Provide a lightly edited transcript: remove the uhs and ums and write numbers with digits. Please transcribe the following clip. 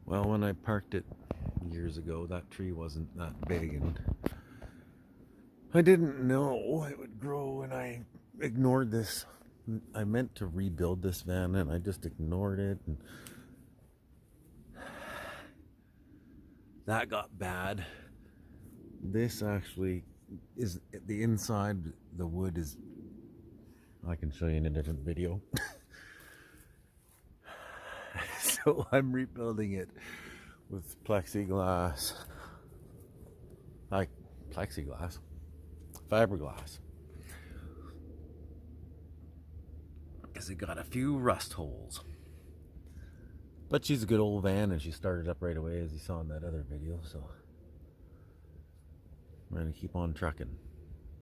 Well, when I parked it years ago, that tree wasn't that big, and I didn't know it would grow, and I ignored this. I meant to rebuild this van, and I just ignored it, and that got bad. This actually is the inside, the wood is, I can show you in a different video. So I'm rebuilding it with plexiglass, like plexiglass, fiberglass, because it got a few rust holes. But she's a good old van, and she started up right away, as you saw in that other video, so I'm gonna keep on trucking.